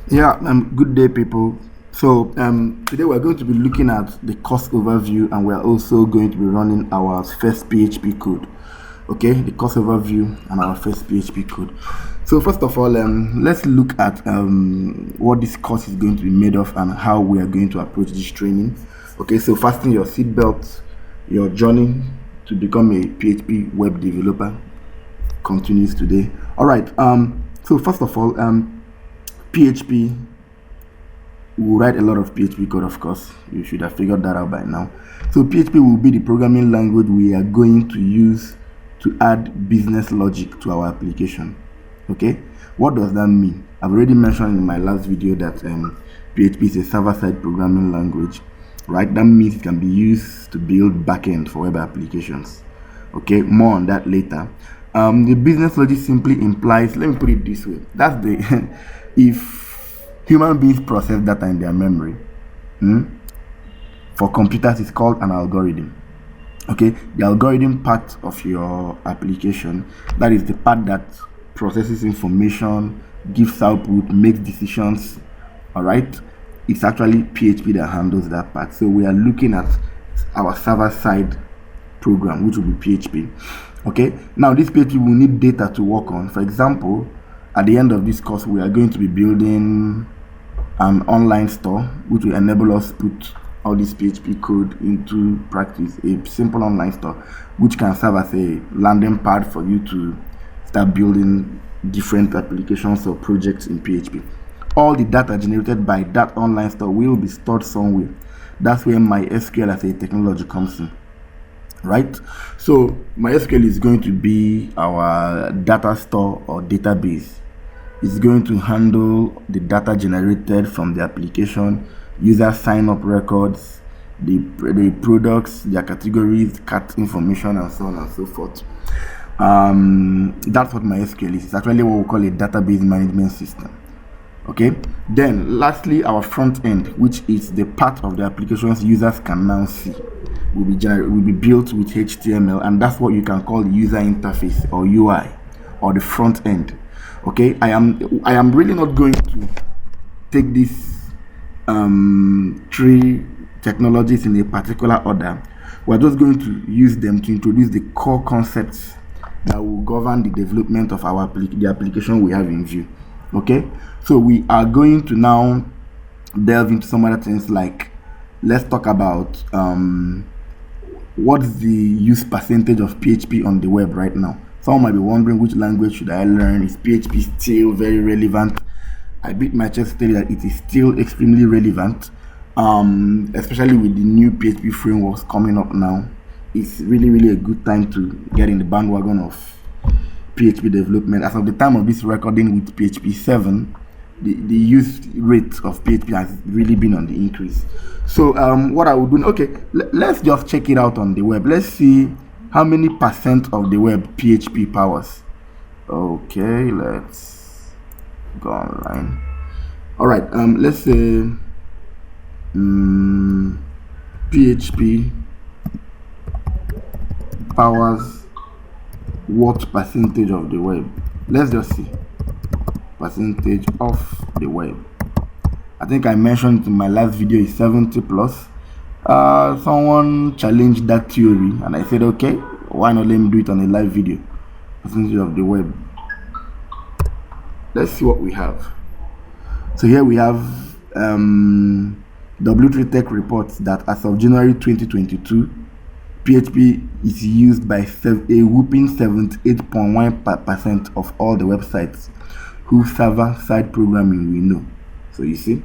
Yeah, good day, people. So today we're going to be looking at the course overview, and we're also going to be running our first PHP code. Okay, the course overview and our first PHP code. So first of all, let's look at what this course is going to be made of and how we are going to approach this training. Okay, so fasten your seatbelt. Your journey to become a PHP web developer continues today. All right. So first of all, PHP. We'll write a lot of PHP code, of course. You should have figured that out by now. So PHP will be the programming language we are going to use to add business logic to our application. Okay, what does that mean? I've already mentioned in my last video that PHP is a server-side programming language, right? That means it can be used to build backend for web applications. Okay, more on that later. The business logic simply implies, let me put it this way, that's the if human beings process data in their memory, for computers it's called an algorithm. Okay, the algorithm part of your application, that is the part that processes information, gives output, makes decisions. All right, it's actually PHP that handles that part. So we are looking at our server side program, which will be PHP. Okay, now this PHP will need data to work on. For example, at the end of this course we are going to be building an online store which will enable us to put all this PHP code into practice. A simple online store which can serve as a landing pad for you to start building different applications or projects in PHP. All the data generated by that online store will be stored somewhere. That's where MySQL as a technology comes in, right? So MySQL is going to be our data store or database. It's going to handle the data generated from the application, user sign-up records, the products, their categories, cart information, and so on and so forth. That's what MySQL is. It's actually what we call a database management system. Okay. Then, lastly, our front end, which is the part of the applications users can now see, will be built with HTML, and that's what you can call the user interface or UI or the front end. Okay, I am really not going to take these three technologies in a particular order. We're just going to use them to introduce the core concepts that will govern the development of the application we have in view. Okay, so we are going to now delve into some other things, like let's talk about what's the use percentage of PHP on the web right now. Someone might be wondering, which language should I learn? Is PHP still very relevant? I beat my chest to tell you that it is still extremely relevant, especially with the new PHP frameworks coming up now. It's really a good time to get in the bandwagon of PHP development. As of the time of this recording with PHP 7, the use rate of PHP has really been on the increase. So what I will do, okay, let's just check it out on the web. Let's see how many percent of the web PHP powers. Okay, let's go online. All right, let's say PHP powers what percentage of the web. Let's just see percentage of the web. I think I mentioned in my last video is 70 plus. Someone challenged that theory and I said, okay, why not let me do it on a live video. Percentage of the web. Let's see what we have. So here we have W3 Tech reports that as of January 2022, PHP is used by a whooping 78.1% of all the websites whose server-side programming we know. So you see,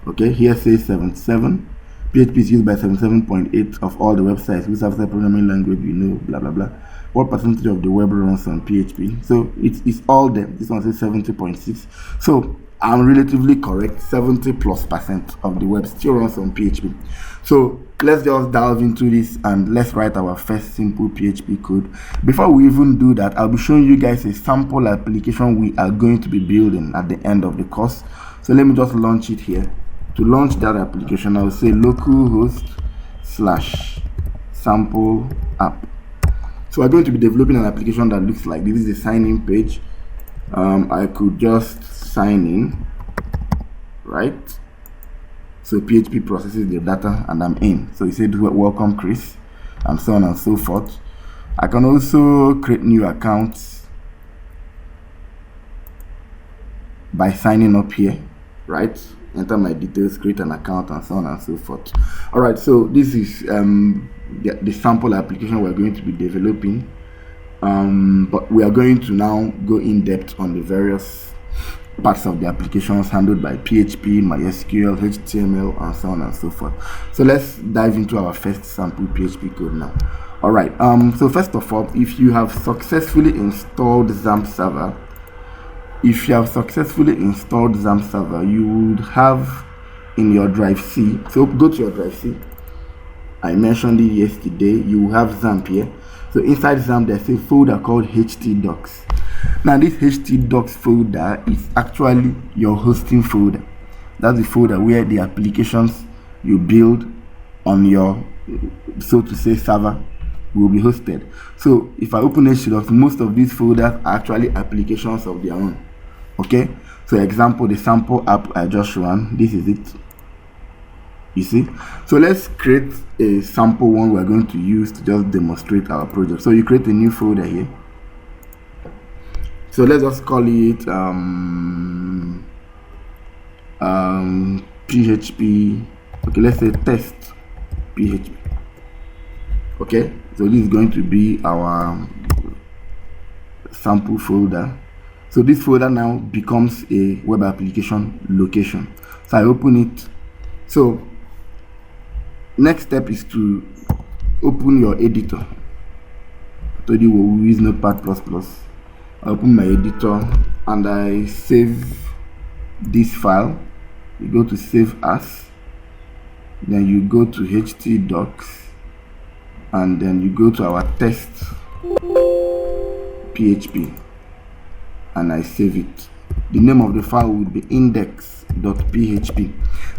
okay, here says 77. PHP is used by 77.8% of all the websites whose server-side programming language we know, blah blah blah. What percentage of the web runs on PHP? So it's all there. This one says 70.6. So I'm relatively correct. 70+% of the web still runs on PHP. So let's just delve into this and let's write our first simple PHP code. Before we even do that, I'll be showing you guys a sample application we are going to be building at the end of the course. So let me just launch it here. To launch that application, I'll say localhost/sample app. So we're going to be developing an application that looks like this. Is the sign-in page. I could just sign in. right? So PHP processes the data and I'm in. So it said welcome Chris, and so on and so forth. I can also create new accounts by signing up here, right? Enter my details, create an account, and so on and so forth. All right, so this is the sample application we're going to be developing, but we are going to now go in depth on the various parts of the applications handled by PHP, MySQL, HTML, and so on and so forth. So let's dive into our first sample PHP code now. All right, so first of all, if you have successfully installed XAMPP server, you would have in your drive C. So go to your drive C. I mentioned it yesterday. You will have XAMPP here. So inside XAMPP, there's a folder called htdocs. Now this htdocs folder is actually your hosting folder. That's the folder where the applications you build on your, so to say, server will be hosted. So if I open htdocs, most of these folders are actually applications of their own. Okay, so example, the sample app I just ran, this is it. You see, so let's create a sample one we're going to use to just demonstrate our project. So you create a new folder here. So let's just call it PHP. Okay, let's say test PHP. Okay, so this is going to be our sample folder. So this folder now becomes a web application location. So I open it. So next step is to open your editor. I told you we'll use Notepad++. I open my editor and I save this file. You go to save as, then you go to htdocs, and then you go to our test PHP, and I save it. The name of the file will be index.php.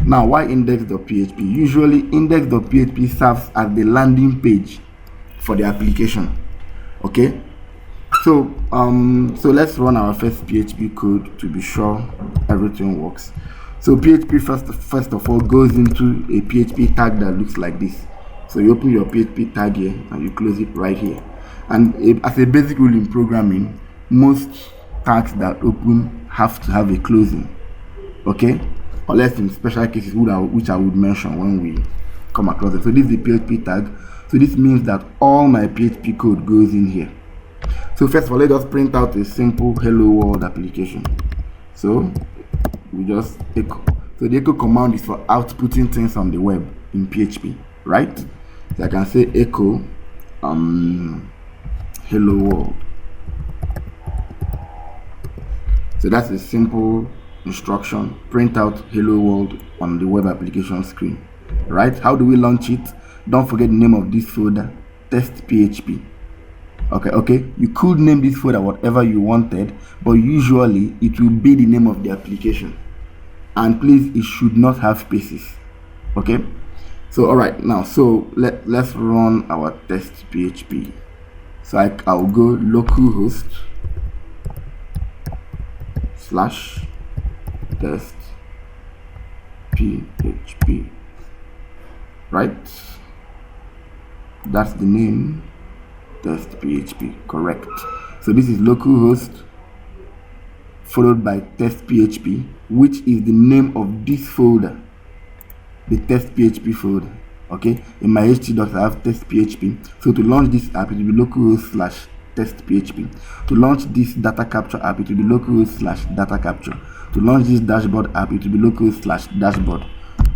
Now, why index.php? Usually index.php serves as the landing page for the application. Okay, so let's run our first PHP code to be sure everything works. So PHP first of all goes into a PHP tag that looks like this. So you open your PHP tag here and you close it right here. And as a basic rule in programming, most tags that open have to have a closing. Okay, unless in special cases which I would mention when we come across it. So this is the PHP tag. So this means that all my PHP code goes in here. So first of all, let us print out a simple hello world application. So we just echo. So the echo command is for outputting things on the web in PHP, right? So I can say echo hello world. So that's a simple instruction. Print out hello world on the web application screen, right? How do we launch it? Don't forget the name of this folder, test PHP. Okay, you could name this folder whatever you wanted, but usually it will be the name of the application, and please, it should not have spaces. Okay, so all right, now so let's run our test PHP. So I'll go localhost / test PHP, right? That's the name, test PHP, correct. So this is localhost followed by test PHP, which is the name of this folder, the test PHP folder. Okay, in my htdocs I have test PHP. So to launch this app, it will be localhost / test PHP. To launch this data capture app, it will be localhost / data capture. To launch this dashboard app, it will be localhost / dashboard.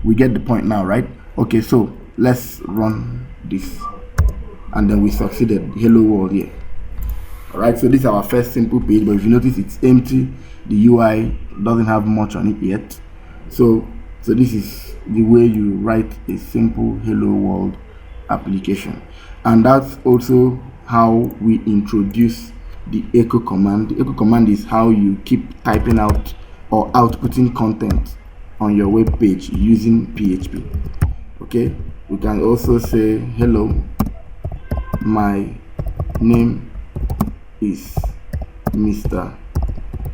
We get the point now, right? Okay, so let's run this, and then we succeeded. Hello world here. All right, so this is our first simple page, but if you notice, it's empty. The UI doesn't have much on it yet. So this is the way you write a simple hello world application, and that's also how we introduce the echo command. The echo command is how you keep typing out or outputting content on your web page using PHP. Okay, we can also say hello, my name is Mr.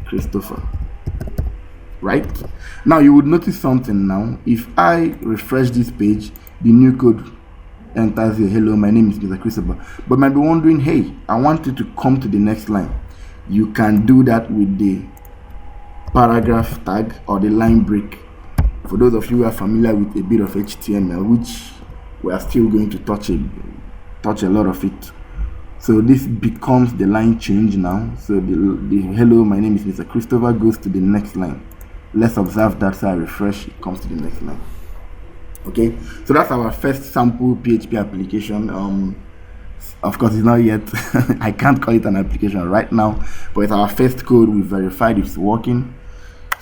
Christopher. right? Now you would notice something now. If I refresh this page, the new code enters here. Hello, my name is Mr. Christopher. But might be wondering, hey, I want you to come to the next line. You can do that with the paragraph tag or the line break. For those of you who are familiar with a bit of HTML, which we are still going to touch a lot of it. So this becomes the line change now. So the hello, my name is Mr. Christopher goes to the next line. Let's observe that. So I refresh, it comes to the next line. Okay, so that's our first sample PHP application. Of course, it's not yet. I can't call it an application right now, but it's our first code. We verified it's working.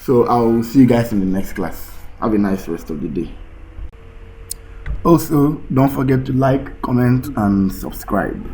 So I'll see you guys in the next class. Have a nice rest of the day. Also, don't forget to like, comment, and subscribe.